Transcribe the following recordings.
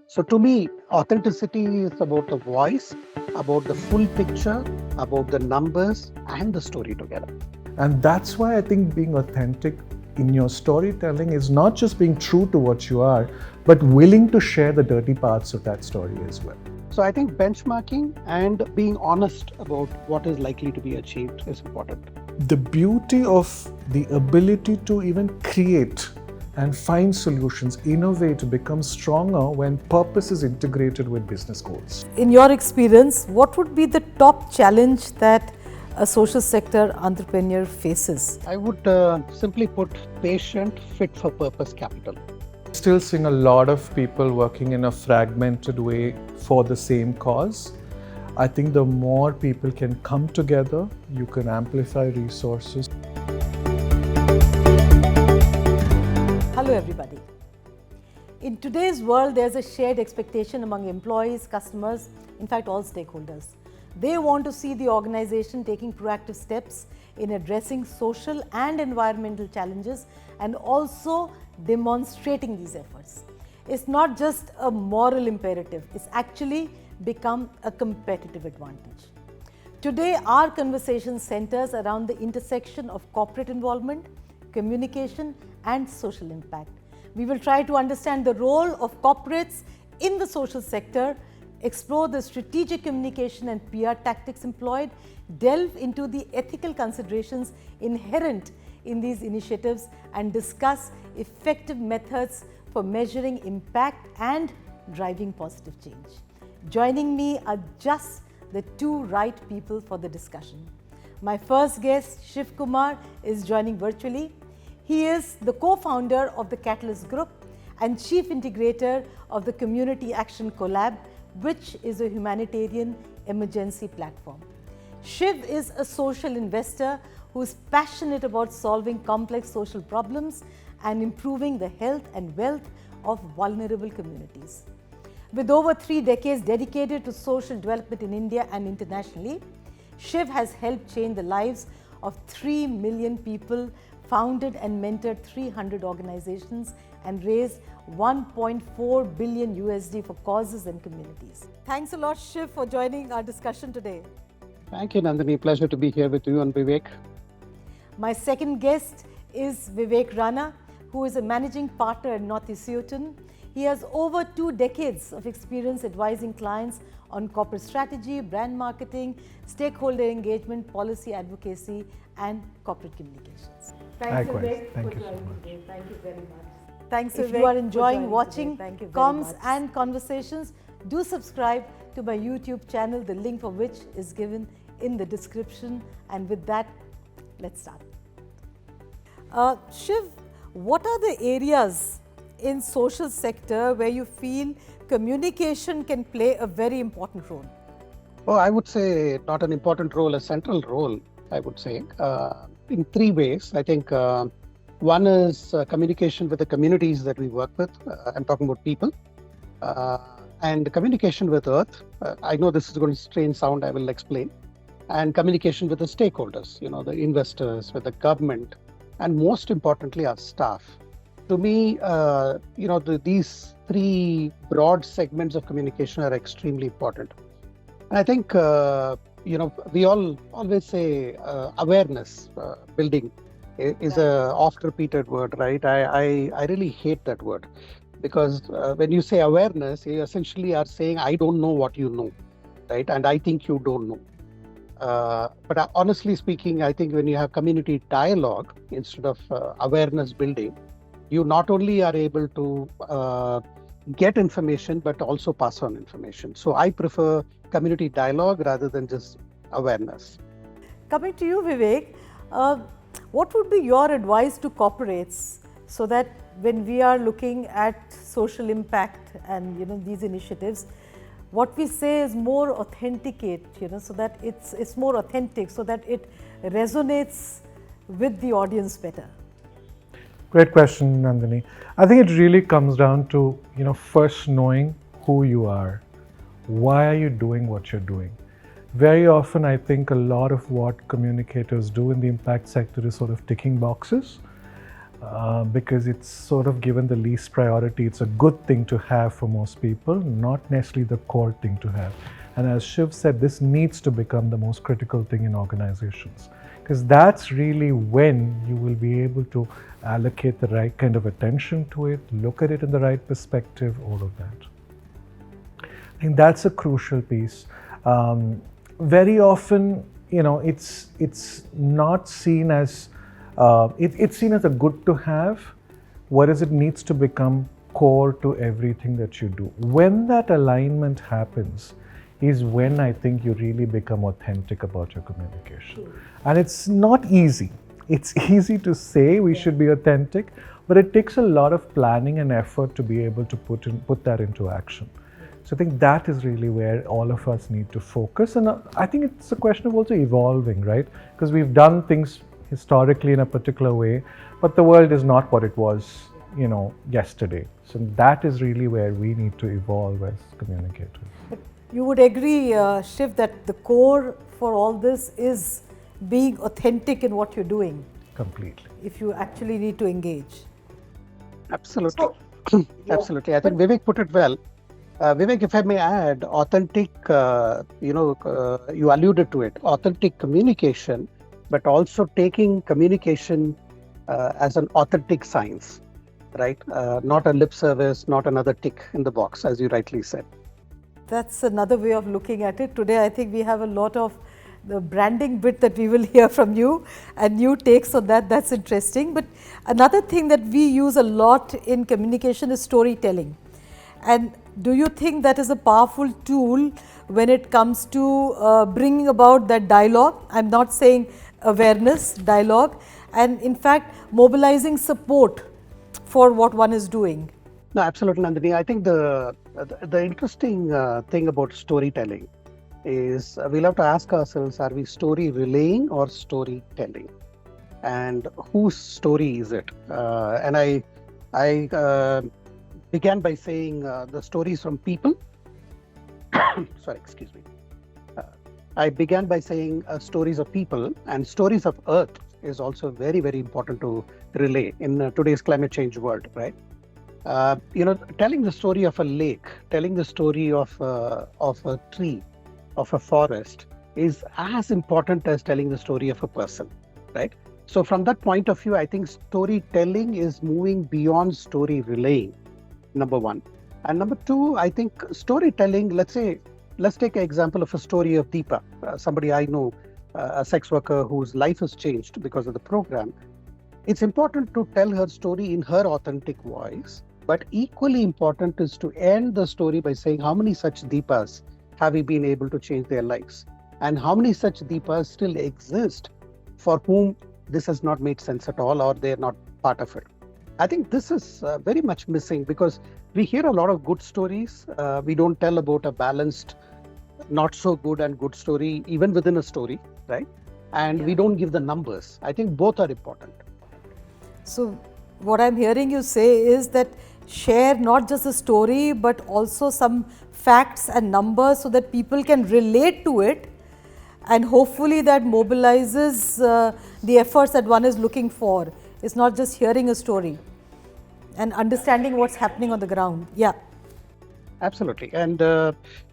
So to me, authenticity is about the voice, about the full picture, about the numbers and the story together. And that's why I think being authentic in your storytelling is not just being true to what you are, but willing to share the dirty parts of that story as well. So I think benchmarking and being honest about what is likely to be achieved is important. The beauty of the ability to even create and find solutions, innovate, becomes stronger when purpose is integrated with business goals. In your experience, what would be the top challenge that a social sector entrepreneur faces? I would simply put patient, fit for purpose capital. Still seeing a lot of people working in a fragmented way for the same cause. I think the more people can come together, you can amplify resources. Hello everybody. In today's world, there's a shared expectation among employees, customers, in fact all stakeholders. They want to see the organization taking proactive steps in addressing social and environmental challenges and also demonstrating these efforts. It's not just a moral imperative, it's actually become a competitive advantage. Today, our conversation centers around the intersection of corporate involvement, communication and social impact. We will try to understand the role of corporates in the social sector, explore the strategic communication and PR tactics employed, delve into the ethical considerations inherent in these initiatives and discuss effective methods for measuring impact and driving positive change. Joining me are just the two right people for the discussion. My first guest, Shiv Kumar, is joining virtually. He is the co-founder of the Catalyst Group and chief integrator of the COMMUNITYActionCollab, which is a humanitarian emergency platform. Shiv is a social investor who is passionate about solving complex social problems and improving the health and wealth of vulnerable communities. With over 3 decades dedicated to social development in India and internationally, Shiv has helped change the lives of 3 million people, founded and mentored 300 organizations, and raised 1.4 billion USD for causes and communities. Thanks a lot, Shiv, for joining our discussion today. Thank you, Nandini. Pleasure to be here with you and Vivek. My second guest is Vivek Rana, who is a managing partner at Gnothi Seauton. He has over 2 decades of experience advising clients on corporate strategy, brand marketing, stakeholder engagement, policy advocacy, and corporate communications. Thanks, Vivek, Thank for you so joining much. today. Thank you very much. Thanks, If Vivek, you are enjoying for joining watching today. Thank you very Comms much. and Conversations, do subscribe to my YouTube channel, the link for which is given in the description. And with that, let's start. Shiv, what are the areas in social sector where you feel communication can play a very important role? Oh, I would say not an important role, a central role, I would say, in 3 ways. I think one is communication with the communities that we work with. I'm talking about people. And communication with Earth. I know this is going to strange sound, I will explain. And communication with the stakeholders, the investors, with the government, and most importantly, our staff. To me, these 3 broad segments of communication are extremely important. And I think, we all always say awareness building is a oft-repeated word, right? I really hate that word because when you say awareness, you essentially are saying, I don't know what you know, right? And I think you don't know. But honestly speaking, I think when you have community dialogue instead of awareness building, you not only are able to get information, but also pass on information. So I prefer community dialogue rather than just awareness. Coming to you, Vivek, what would be your advice to corporates so that when we are looking at social impact and these initiatives, what we say is more authenticate, so that it's more authentic, so that it resonates with the audience better? Great question, Nandini. I think it really comes down to, first knowing who you are. Why are you doing what you're doing? Very often, I think a lot of what communicators do in the impact sector is sort of ticking boxes. because it's sort of given the least priority. It's a good thing to have for most people, not necessarily the core thing to have. And as Shiv said, this needs to become the most critical thing in organizations, because that's really when you will be able to allocate the right kind of attention to it, look at it in the right perspective, all of that. I think that's a crucial piece. Very often, it's not seen as it's seen as a good to have, whereas it needs to become core to everything that you do. When that alignment happens is when I think you really become authentic about your communication. Sure. And it's not easy. It's easy to say we should be authentic, but it takes a lot of planning and effort to be able to put that into action. So I think that is really where all of us need to focus. And I think it's a question of also evolving, right? Because we've done things historically in a particular way, but the world is not what it was, yesterday. So that is really where we need to evolve as communicators. But you would agree, Shiv, that the core for all this is being authentic in what you're doing. Completely. If you actually need to engage. Absolutely. Absolutely. I think Vivek put it well. Vivek, if I may add, authentic, you alluded to it, authentic communication, but also taking communication as an authentic science, right? Not a lip service, not another tick in the box, as you rightly said. That's another way of looking at it. Today, I think we have a lot of the branding bit that we will hear from you and new takes on that. That's interesting. But another thing that we use a lot in communication is storytelling. And do you think that is a powerful tool when it comes to bringing about that dialogue? I'm not saying awareness, dialogue, and in fact, mobilizing support for what one is doing. No, absolutely, Nandini. I think the interesting thing about storytelling is we'll have to ask ourselves, are we story relaying or storytelling? And whose story is it? And I began by saying the stories from people. Sorry, excuse me. I began by saying stories of people, and stories of Earth is also very, very important to relay in today's climate change world, right? Telling the story of a lake, telling the story of a tree, of a forest is as important as telling the story of a person, right? So from that point of view, I think storytelling is moving beyond story relaying, number one. And number two, I think storytelling, let's take an example of a story of Deepa, somebody I know, a sex worker whose life has changed because of the program. It's important to tell her story in her authentic voice, but equally important is to end the story by saying how many such Deepas have we been able to change their lives, and how many such Deepas still exist for whom this has not made sense at all, or they're not part of it. I think this is very much missing, because we hear a lot of good stories. We don't tell about a balanced, not so good and good story, even within a story, right? And we don't give the numbers. I think both are important. So what I'm hearing you say is that share not just the story, but also some facts and numbers so that people can relate to it, and hopefully that mobilizes the efforts that one is looking for. It's not just hearing a story and understanding what's happening on the ground. Yeah. Absolutely. And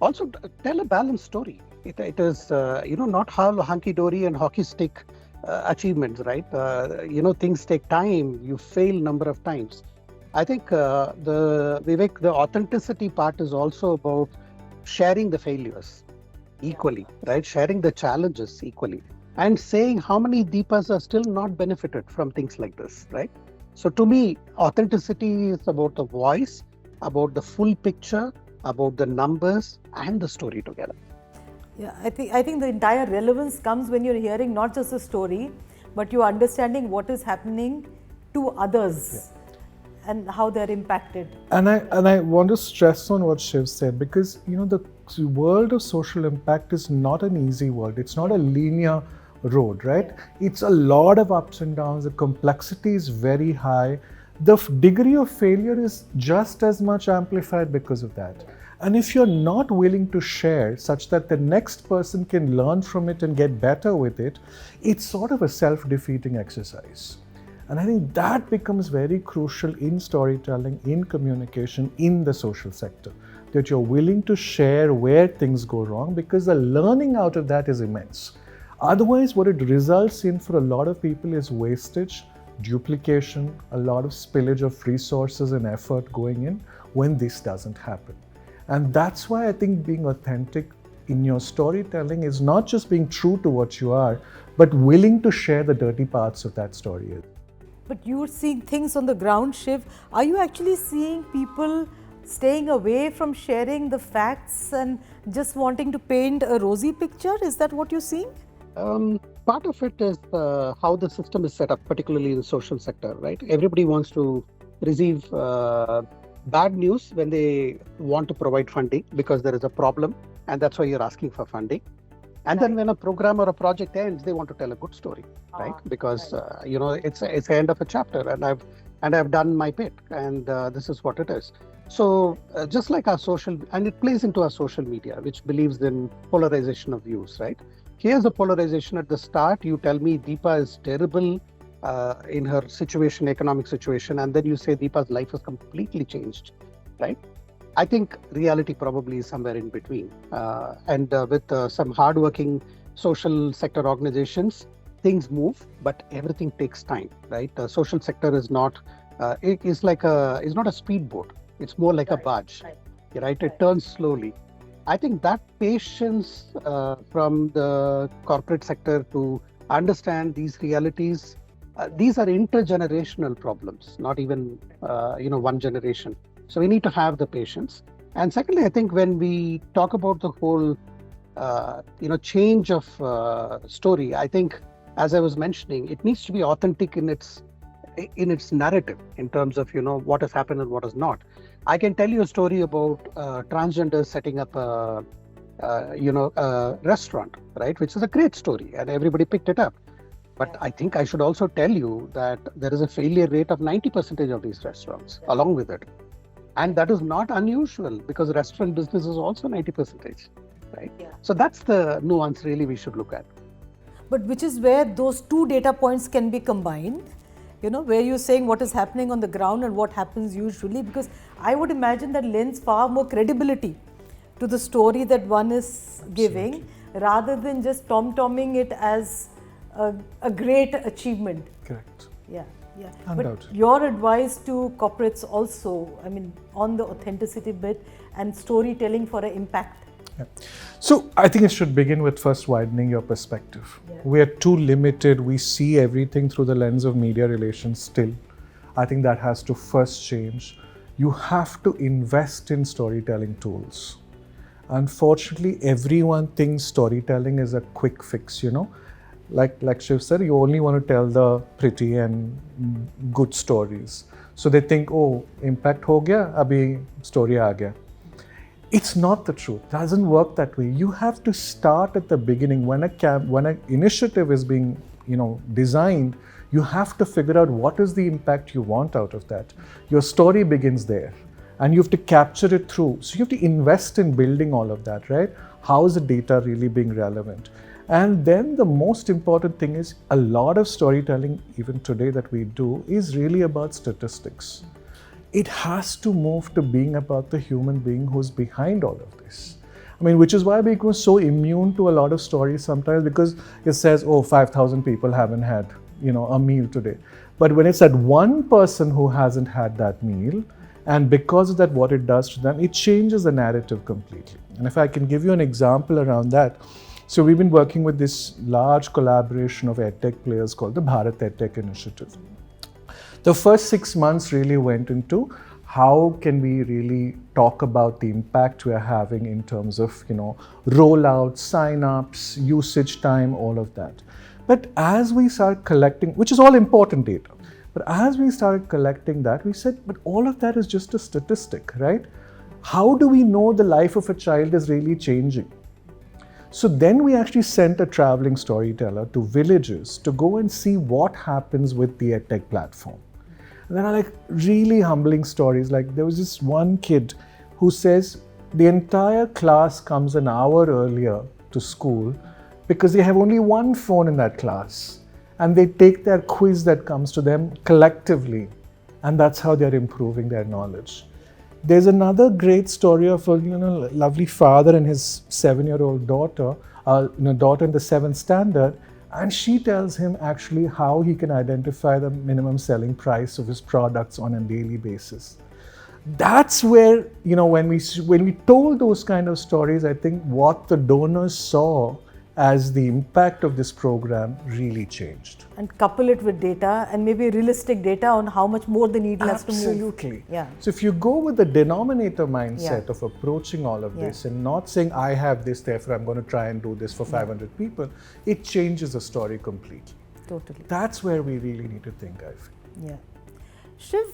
also tell a balanced story. It is, not all hunky-dory and hockey stick achievements, right? Things take time. You fail number of times. I think Vivek, the authenticity part is also about sharing the failures equally, right? Sharing the challenges equally, and saying how many Deepas are still not benefited from things like this, right? So to me, authenticity is about the voice, about the full picture, about the numbers and the story together. Yeah, I think the entire relevance comes when you're hearing not just a story, but you're understanding what is happening to others and how they're impacted. And I want to stress on what Shiv said, because the world of social impact is not an easy world. It's not a linear road, right? It's a lot of ups and downs. The complexity is very high. The degree of failure is just as much amplified because of that. And if you're not willing to share such that the next person can learn from it and get better with it, it's sort of a self-defeating exercise. And I think that becomes very crucial in storytelling, in communication, in the social sector, that you're willing to share where things go wrong, because the learning out of that is immense. Otherwise, what it results in for a lot of people is wastage, duplication, a lot of spillage of resources and effort going in when this doesn't happen. And that's why I think being authentic in your storytelling is not just being true to what you are, but willing to share the dirty parts of that story. But you're seeing things on the ground, Shiv. Are you actually seeing people staying away from sharing the facts and just wanting to paint a rosy picture? Is that what you're seeing? Part of it is how the system is set up, particularly in the social sector, right? Everybody wants to receive bad news when they want to provide funding because there is a problem, and that's why you're asking for funding. And then when a program or a project ends, they want to tell a good story, right? Because it's the end of a chapter, and I've done my bit, and this is what it is. So just like our social, and it plays into our social media, which believes in polarization of views, right? Here's a polarization at the start. You tell me Deepa is terrible in her situation, economic situation, and then you say Deepa's life has completely changed, right? I think reality probably is somewhere in between. And with some hardworking social sector organizations, things move, but everything takes time, right? The social sector is not, it's not a speedboat. It's more like a barge, right? It turns slowly. I think that patience from the corporate sector to understand these realities, these are intergenerational problems, not even one generation. So we need to have the patience. And secondly, I think when we talk about the whole change of story, I think, as I was mentioning, it needs to be authentic in its narrative in terms of what has happened and what has not. I can tell you a story about transgenders setting up a restaurant, right, which is a great story, and everybody picked it up. But I think I should also tell you that there is a failure rate of 90% of these restaurants along with it. And that is not unusual, because restaurant business is also 90%, right? Yeah. So that's the nuance really we should look at. But which is where those two data points can be combined, where you're saying what is happening on the ground and what happens usually, because I would imagine that lends far more credibility to the story that one is giving. Absolutely. Rather than just tom-tomming it as a great achievement. Correct. Yeah. Yeah, but your advice to corporates also, on the authenticity bit and storytelling for an impact. Yeah. So I think it should begin with first widening your perspective. Yeah. We are too limited. We see everything through the lens of media relations still. I think that has to first change. You have to invest in storytelling tools. Unfortunately, everyone thinks storytelling is a quick fix, Like Shiv said, you only want to tell the pretty and good stories. So they think, oh, impact ho gaya, abhi story aa gaya. It's not the truth. It doesn't work that way. You have to start at the beginning. When an initiative is being, designed, you have to figure out what is the impact you want out of that. Your story begins there, and you have to capture it through. So you have to invest in building all of that, right? How is the data really being relevant? And then the most important thing is, a lot of storytelling, even today that we do, is really about statistics. It has to move to being about the human being who's behind all of this. Which is why we go so immune to a lot of stories sometimes, because it says, 5,000 people haven't had, a meal today. But when it's that one person who hasn't had that meal, and because of that, what it does to them, it changes the narrative completely. And if I can give you an example around that, so we've been working with this large collaboration of EdTech players called the Bharat EdTech Initiative. The first 6 months really went into how can we really talk about the impact we are having in terms of, rollout, sign-ups, usage time, all of that. But as we start collecting, which is all important data, but as we started collecting that, we said, but all of that is just a statistic, right? How do we know the life of a child is really changing? So then we actually sent a traveling storyteller to villages to go and see what happens with the EdTech platform. And there are really humbling stories. There was this one kid who says the entire class comes an hour earlier to school because they have only one phone in that class. and they take their quiz that comes to them collectively, and that's how they're improving their knowledge. There's another great story of a lovely father and his 7-year-old daughter, daughter in the 7th standard, and she tells him actually how he can identify the minimum selling price of his products on a daily basis. That's where, when we told those kind of stories, I think what the donors saw as the impact of this program really changed. And couple it with data, and maybe realistic data on how much more the needle has to move. Absolutely. Yeah. So if you go with the denominator mindset of approaching all of this and not saying, I have this, therefore I'm going to try and do this for 500 people, it changes the story completely. Totally. That's where we really need to think, I feel. Yeah. Shiv,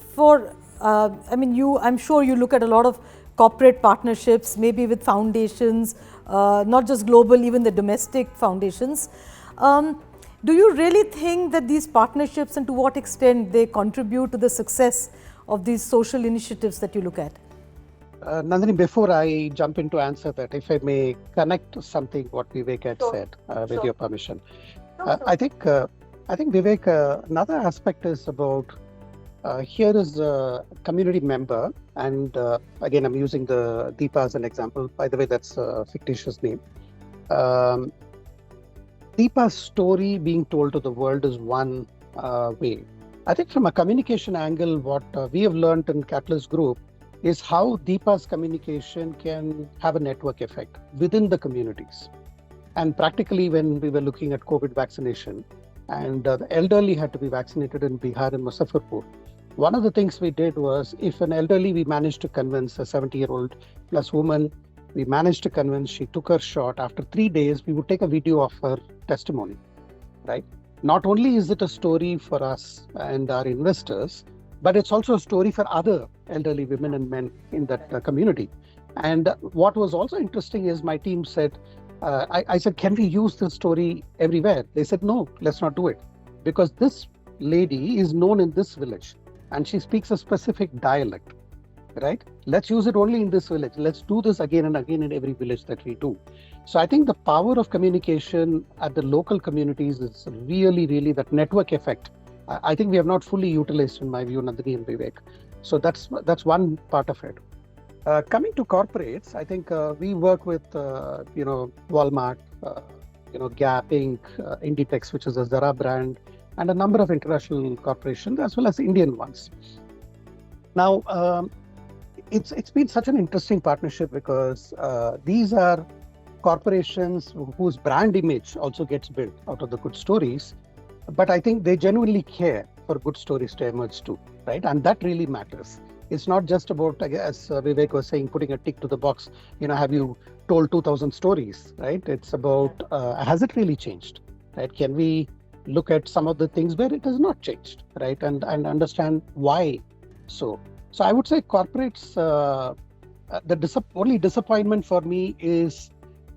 I'm sure you look at a lot of corporate partnerships, maybe with foundations, not just global, even the domestic foundations. Do you really think that these partnerships, and to what extent they contribute to the success of these social initiatives that you look at? Nandini, before I jump in to answer that, if I may connect to something what Vivek had said, with your permission. I think Vivek, another aspect is about, here is a community member, and again, I'm using the Deepa as an example. By the way, that's a fictitious name. Deepa's story being told to the world is one way. I think from a communication angle, what we have learned in Catalyst Group is how Deepa's communication can have a network effect within the communities. And practically, when we were looking at COVID vaccination, and the elderly had to be vaccinated in Bihar and Muzaffarpur, one of the things we did was, if an elderly, we managed to convince a 70-year-old plus woman, we managed to convince, she took her shot. After 3 days, we would take a video of her testimony, right? Not only is it a story for us and our investors, but it's also a story for other elderly women and men in that community. And what was also interesting is my team said, I said, can we use this story everywhere? They said, no, let's not do it. Because this lady is known in this village and she speaks a specific dialect, right? Let's use it only in this village. Let's do this again and again in every village that we do. So I think the power of communication at the local communities is really, really that network effect. I think we have not fully utilized, in my view, Nandini and Vivek. So that's one part of it. Coming to corporates, I think we work with, Walmart, Gap Inc., Inditex, which is a Zara brand, and a number of international corporations, as well as Indian ones. Now, it's been such an interesting partnership because these are corporations whose brand image also gets built out of the good stories. But I think they genuinely care for good stories to emerge too, right? And that really matters. It's not just about, as Vivek was saying, putting a tick to the box, have you told 2,000 stories, right? It's about, has it really changed, right? Can we look at some of the things where it has not changed, right? And understand why so. So I would say corporates, the only disappointment for me is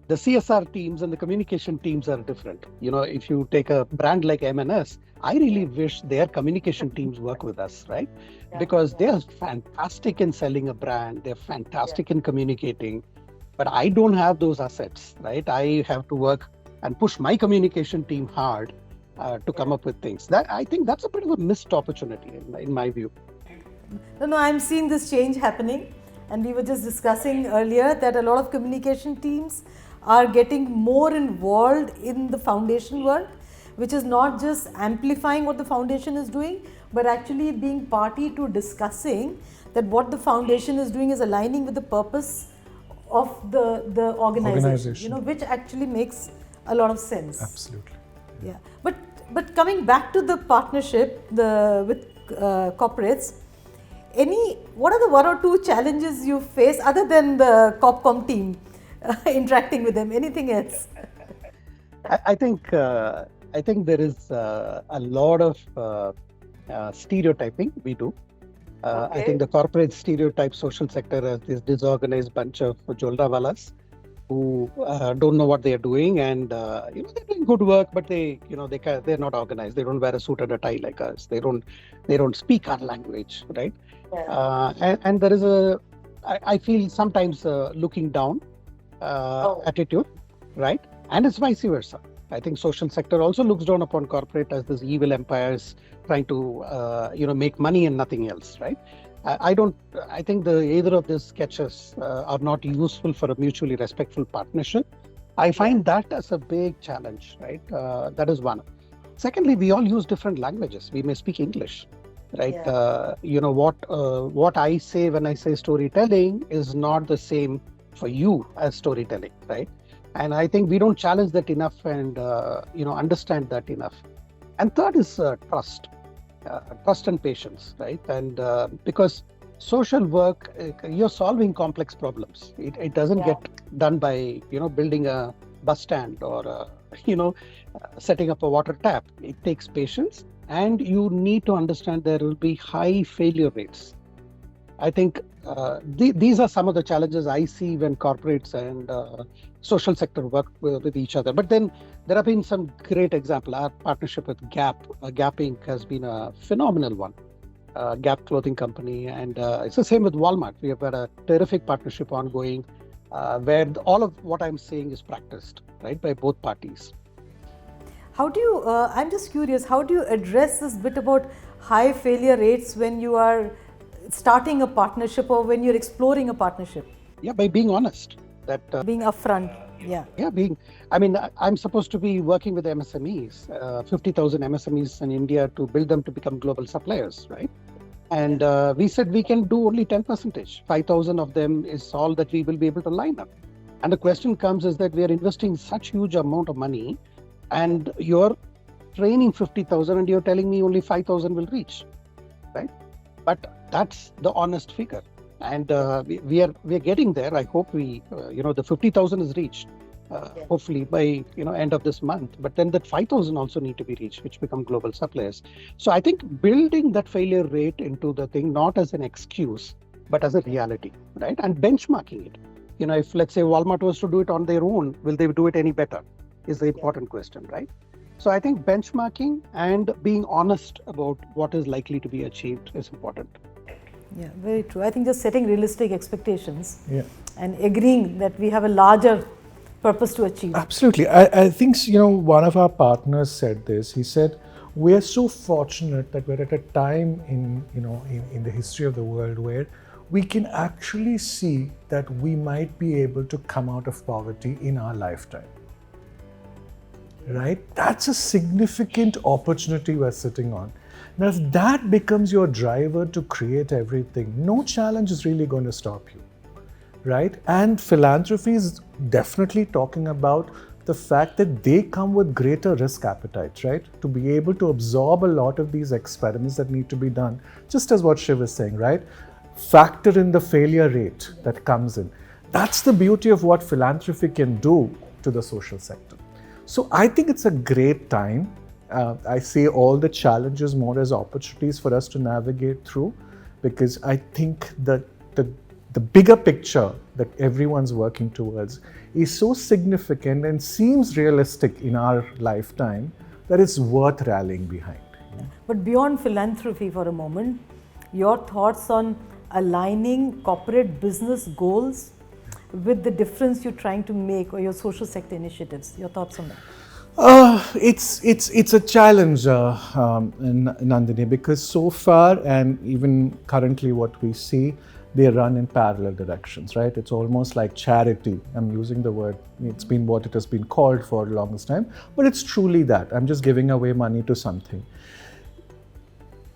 the CSR teams and the communication teams are different. If you take a brand like M&S, I really wish their communication teams work with us, right? Because they are fantastic in selling a brand. They're fantastic in communicating, but I don't have those assets, right? I have to work and push my communication team hard to come up with things. That I think that's a bit of a missed opportunity in my view. No, I'm seeing this change happening. And we were just discussing earlier that a lot of communication teams are getting more involved in the foundation work, which is not just amplifying what the foundation is doing, but actually being party to discussing that what the foundation is doing is aligning with the purpose of the organization. Which actually makes a lot of sense. Absolutely. Yeah. But coming back to the partnership with corporates, what are the one or two challenges you face other than the COPCOM team interacting with them? Anything else? I think there is a lot of stereotyping we do. I think the corporate stereotype social sector as this disorganized bunch of jolrawalas who don't know what they are doing, and they're doing good work, but they're not organized. They don't wear a suit and a tie like us. They don't speak our language, right? Yeah. And there is I feel sometimes looking down attitude, right? And it's vice versa. I think social sector also looks down upon corporate as this evil empires trying to, make money and nothing else, right? I think either of these sketches are not useful for a mutually respectful partnership. I find that as a big challenge, right? That is one. Secondly, we all use different languages. We may speak English, right? What I say when I say storytelling is not the same for you as storytelling, right? And I think we don't challenge that enough and understand that enough. And third is trust and patience, right? And because social work, you're solving complex problems. It doesn't get done by building a bus stand or setting up a water tap. It takes patience, and you need to understand there will be high failure rates. I think these are some of the challenges I see when corporates and social sector work with each other. But then there have been some great examples. Our partnership with Gap Inc. has been a phenomenal one. Gap clothing company, and it's the same with Walmart. We have got a terrific partnership ongoing where all of what I'm saying is practiced, right, by both parties. How do you, I'm just curious, how do you address this bit about high failure rates when you are starting a partnership or when you're exploring a partnership? Yeah, by being honest. Being upfront, yeah. I'm supposed to be working with MSMEs, 50,000 MSMEs in India to build them to become global suppliers, right? And we said we can do only 10%. 5,000 of them is all that we will be able to line up. And the question comes is that we are investing such huge amount of money and you're training 50,000 and you're telling me only 5,000 will reach, right? But that's the honest figure. And we are getting there. I hope the 50,000 is reached, hopefully by end of this month. But then that 5,000 also need to be reached, which become global suppliers. So I think building that failure rate into the thing, not as an excuse, but as a reality, right? And benchmarking it. If let's say Walmart was to do it on their own, will they do it any better? Is the important question, right? So I think benchmarking and being honest about what is likely to be achieved is important. Yeah, very true. I think just setting realistic expectations and agreeing that we have a larger purpose to achieve. Absolutely. I think, one of our partners said this. He said, we are so fortunate that we're at a time in the history of the world where we can actually see that we might be able to come out of poverty in our lifetime. Right? That's a significant opportunity we're sitting on. Now, if that becomes your driver to create everything, no challenge is really going to stop you, right? And philanthropy is definitely talking about the fact that they come with greater risk appetite, right? To be able to absorb a lot of these experiments that need to be done, just as what Shiv is saying, right? Factor in the failure rate that comes in. That's the beauty of what philanthropy can do to the social sector. So I think it's a great time. I see all the challenges more as opportunities for us to navigate through, because I think that the bigger picture that everyone's working towards is so significant and seems realistic in our lifetime that it's worth rallying behind. But beyond philanthropy for a moment, your thoughts on aligning corporate business goals with the difference you're trying to make or your social sector initiatives, your thoughts on that? It's a challenge, Nandini, because so far and even currently what we see, they run in parallel directions, right? It's almost like charity. I'm using the word, it's been what it has been called for the longest time, but it's truly that. I'm just giving away money to something.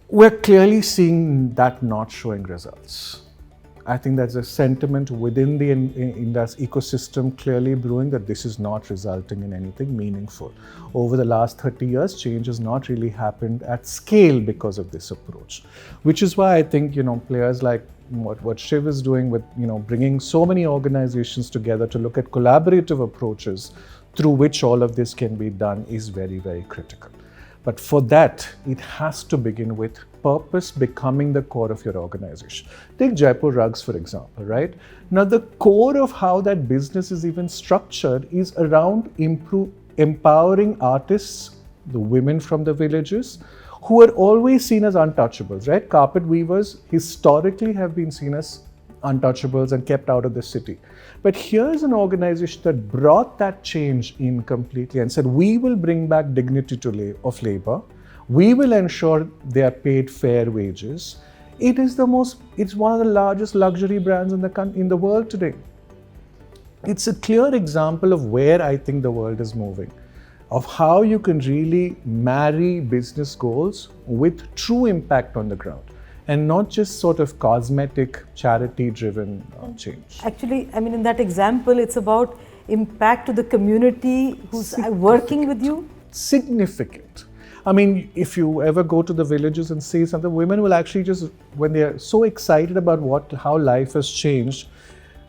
We're clearly seeing that not showing results. I think there's a sentiment within the Indus ecosystem clearly brewing that this is not resulting in anything meaningful. Over the last 30 years, change has not really happened at scale because of this approach, which is why I think, players like what Shiv is doing with, bringing so many organizations together to look at collaborative approaches through which all of this can be done is very, very critical. But for that, it has to begin with purpose becoming the core of your organization. Take Jaipur Rugs, for example, right? Now, the core of how that business is even structured is around empowering artists, the women from the villages, who are always seen as untouchables, right? Carpet weavers historically have been seen as untouchables and kept out of the city. But here's an organization that brought that change in completely and said, we will bring back dignity of labor. We will ensure they are paid fair wages. It's one of the largest luxury brands in the world today. It's a clear example of where I think the world is moving, of how you can really marry business goals with true impact on the ground, and not just sort of cosmetic, charity-driven change. Actually, I mean, in that example, it's about impact to the community who's working with you. Significant. I mean, if you ever go to the villages and see something, women will actually just, when they're so excited about how life has changed,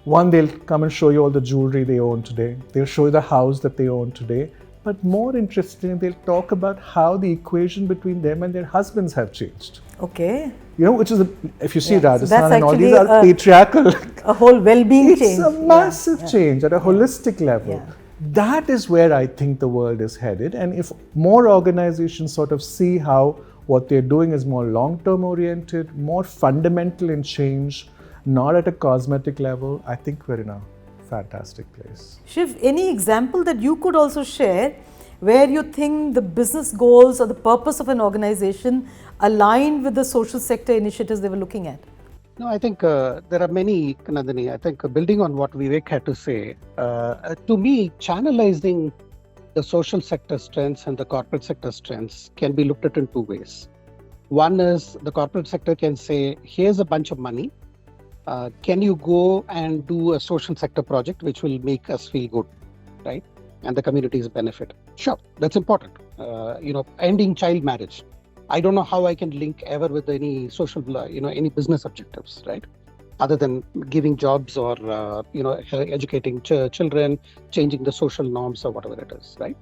one, they'll come and show you all the jewelry they own today. They'll show you the house that they own today. But more interesting, they'll talk about how the equation between them and their husbands have changed. Okay. You know, which is, if you see Rajasthan so and all these are patriarchal. A whole well-being change. It's a massive change at a holistic level. Yeah. That is where I think the world is headed. And if more organizations sort of see how what they're doing is more long-term oriented, more fundamental in change, not at a cosmetic level, I think we're in a fantastic place. Shiv, any example that you could also share where you think the business goals or the purpose of an organization aligned with the social sector initiatives they were looking at? No, I think there are many, Nandini. I think building on what Vivek had to say, to me, channelizing the social sector strengths and the corporate sector strengths can be looked at in two ways. One is the corporate sector can say, here's a bunch of money. Can you go and do a social sector project which will make us feel good, right? And the communities benefit. Sure, that's important. Ending child marriage. I don't know how I can link ever with any social, any business objectives, right? Other than giving jobs or, educating children, changing the social norms or whatever it is, right?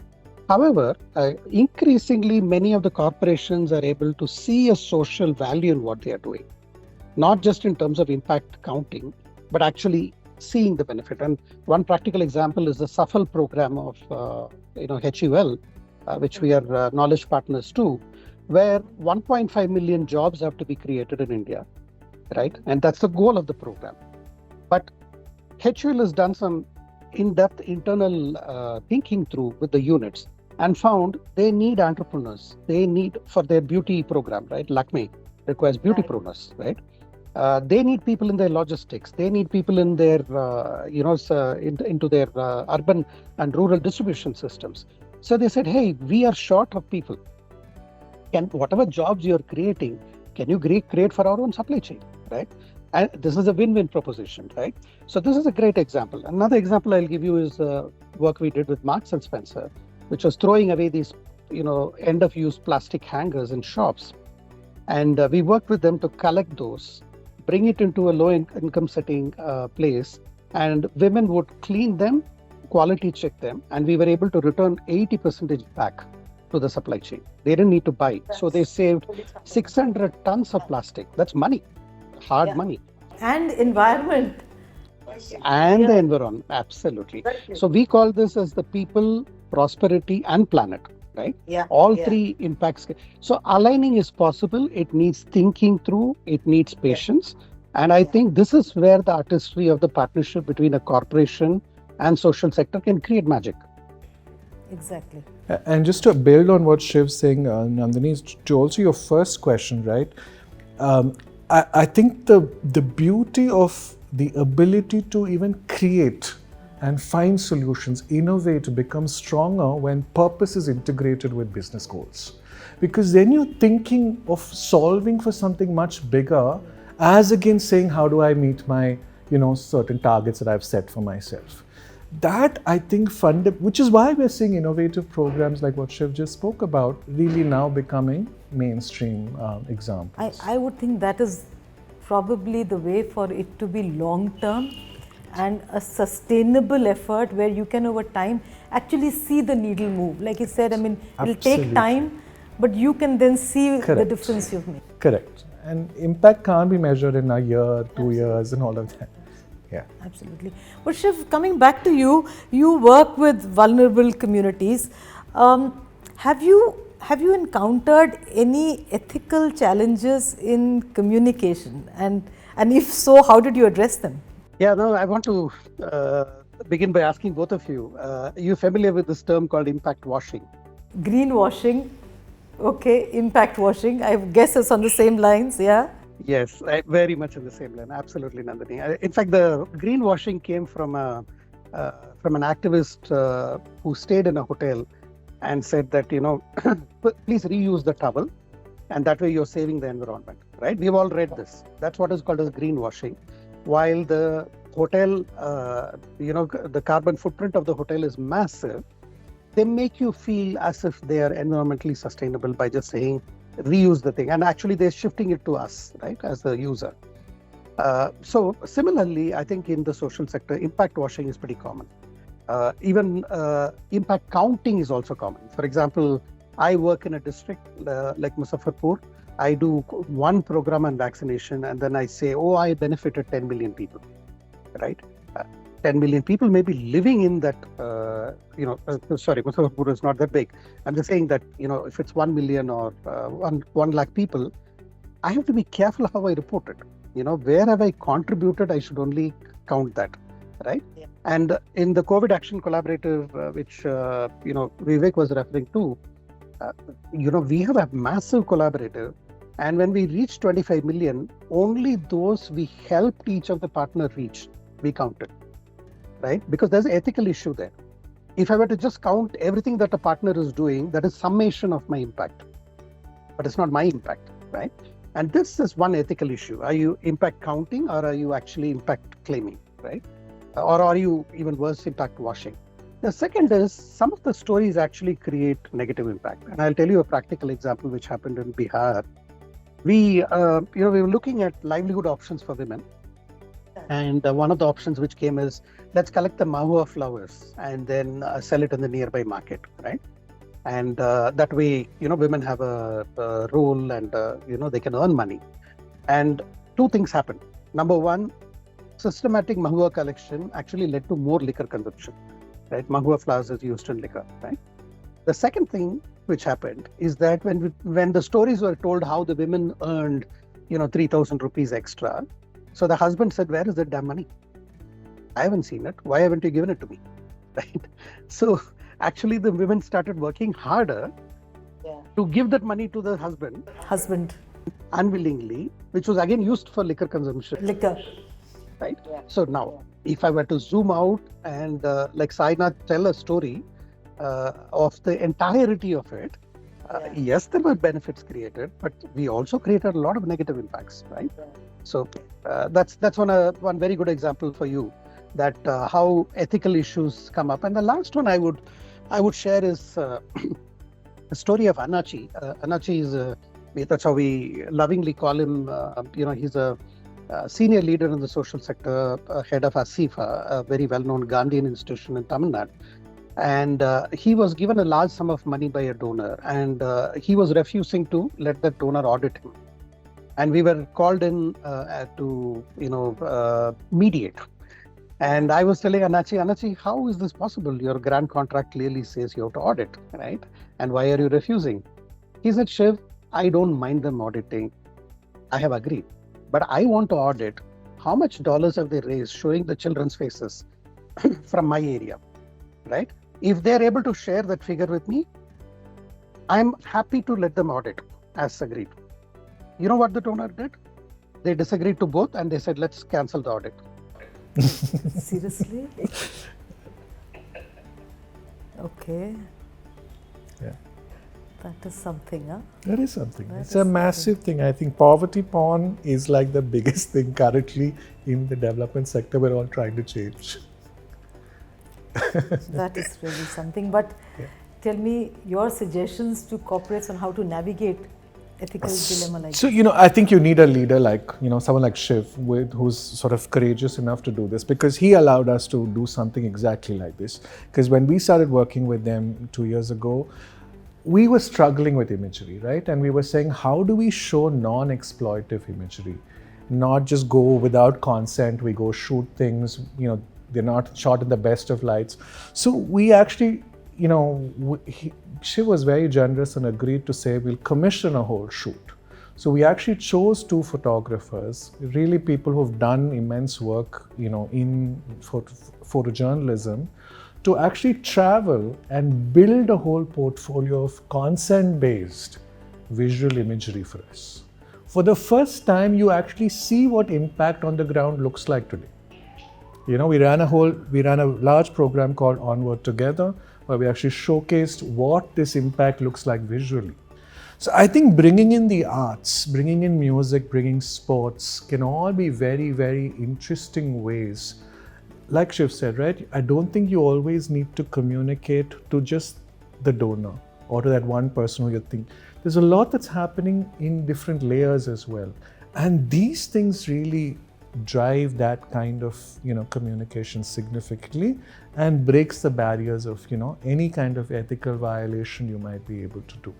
However, increasingly, many of the corporations are able to see a social value in what they are doing, not just in terms of impact counting, but actually seeing the benefit. And one practical example is the SAFAL program of, HUL, which we are knowledge partners to, where 1.5 million jobs have to be created in India, right? And that's the goal of the program. But HUL has done some in-depth internal thinking through with the units and found they need entrepreneurs. They need, for their beauty program, right? Lakme requires beautypreneurs, right? They need people in their logistics. They need people in their, into their urban and rural distribution systems. So they said, hey, we are short of people. Whatever jobs you're creating, can you create for our own supply chain, right? And this is a win-win proposition, right? So this is a great example. Another example I'll give you is work we did with Marks and Spencer, which was throwing away these, end-of-use plastic hangers in shops. And we worked with them to collect those, bring it into a low-income setting place, and women would clean them, quality check them, and we were able to return 80% back to the supply chain. They didn't need to buy. So they saved 600 tons of plastic. That's money, hard money. And environment. And the environment, absolutely. So we call this as the people, prosperity, and planet, right? All three impacts. So aligning is possible. It needs thinking through, it needs patience. And I think this is where the artistry of the partnership between a corporation and social sector can create magic. Exactly. And just to build on what Shiv's saying, Nandini, to also your first question, right? I think the beauty of the ability to even create and find solutions, innovate, become stronger when purpose is integrated with business goals. Because then you're thinking of solving for something much bigger, as against saying, how do I meet my, certain targets that I've set for myself? That, I think, which is why we're seeing innovative programs like what Shiv just spoke about, really now becoming mainstream examples. I would think that is probably the way for it to be long-term and a sustainable effort where you can over time actually see the needle move. Like you said, it'll take time, but you can then see the difference you've made. Correct. And impact can't be measured in a year, 2 years and all of that. Yeah. Absolutely. But Shiv, coming back to you, you work with vulnerable communities. Have you encountered any ethical challenges in communication? And if so, how did you address them? Yeah, no, I want to begin by asking both of you. Are you familiar with this term called impact washing? Greenwashing, okay, impact washing. I guess it's on the same lines, yeah. Yes, very much in the same line. Absolutely, Nandini. In fact, the greenwashing came from an activist who stayed in a hotel and said that, please reuse the towel, and that way you're saving the environment, right? We've all read this. That's what is called as greenwashing. While the hotel, the carbon footprint of the hotel is massive, they make you feel as if they are environmentally sustainable by just saying reuse the thing, and actually they're shifting it to us, right, as the user. So similarly, I think in the social sector, impact washing is pretty common. Even impact counting is also common. For example, I work in a district like Muzaffarpur. I do one program on vaccination, and then I say, oh, I benefited 10 million people, right? 10 million people may be living in that, sorry, Muzaffarpur is not that big. I'm just saying that, if it's 1 million or 1 lakh people, I have to be careful how I report it. Where have I contributed? I should only count that, right? Yeah. And in the COVID Action Collaborative, which, Vivek was referring to, we have a massive collaborative. And when we reach 25 million, only those we helped each of the partner reach, we counted. Right? Because there's an ethical issue there. If I were to just count everything that a partner is doing, that is summation of my impact, but it's not my impact, right? And this is one ethical issue. Are you impact counting, or are you actually impact claiming, right? Or are you, even worse, impact washing? The second is, some of the stories actually create negative impact. And I'll tell you a practical example which happened in Bihar. We were looking at livelihood options for women. And one of the options which came is, let's collect the mahua flowers and then sell it in the nearby market, right? And that way, women have a role, and, they can earn money. And two things happened. Number one, systematic mahua collection actually led to more liquor consumption, right? Mahua flowers is used in liquor, right? The second thing which happened is that when the stories were told how the women earned, 3,000 rupees extra, so the husband said, where is that damn money? I haven't seen it. Why haven't you given it to me? Right? So actually the women started working harder to give that money to the husband unwillingly, which was again used for liquor consumption. Liquor. Right? Yeah. So now, if I were to zoom out and like Sainath tell a story of the entirety of it, yes, there were benefits created, but we also created a lot of negative impacts, right? Yeah. So that's one very good example for you, that how ethical issues come up. And the last one I would share is the story of Anachi. Anachi is that's how we lovingly call him. He's a senior leader in the social sector, head of ASIFA, a very well-known Gandhian institution in Tamil Nadu. And he was given a large sum of money by a donor, and he was refusing to let that donor audit him. And we were called in to mediate. And I was telling Anachi, how is this possible? Your grant contract clearly says you have to audit, right? And why are you refusing? He said, Shiv, I don't mind them auditing. I have agreed. But I want to audit how much dollars have they raised showing the children's faces from my area, right? If they're able to share that figure with me, I'm happy to let them audit as agreed. You know what the donor did? They disagreed to both, and they said, let's cancel the audit. Seriously? Okay. Yeah. That is something, huh? That is something. It's a massive thing. I think poverty porn is like the biggest thing currently in the development sector we're all trying to change. That is really something. But tell me your suggestions to corporates on how to navigate ethical dilemma like so, I think you need a leader like, someone like Shiv, who's sort of courageous enough to do this, because he allowed us to do something exactly like this. Because when we started working with them 2 years ago, we were struggling with imagery, right? And we were saying, how do we show non-exploitive imagery? Not just go without consent, we go shoot things, they're not shot in the best of lights. So we actually, Shiv was very generous and agreed to say we'll commission a whole shoot. So we actually chose 2 photographers, really people who've done immense work, in photojournalism, to actually travel and build a whole portfolio of consent-based visual imagery for us. For the first time, you actually see what impact on the ground looks like today. We ran a large program called Onward Together, where we actually showcased what this impact looks like visually. So I think bringing in the arts, bringing in music, bringing sports can all be very, very interesting ways. Like Shiv said, right? I don't think you always need to communicate to just the donor or to that one person who you think. There's a lot that's happening in different layers as well. And these things really drive that kind of, communication significantly and breaks the barriers of, any kind of ethical violation you might be able to do.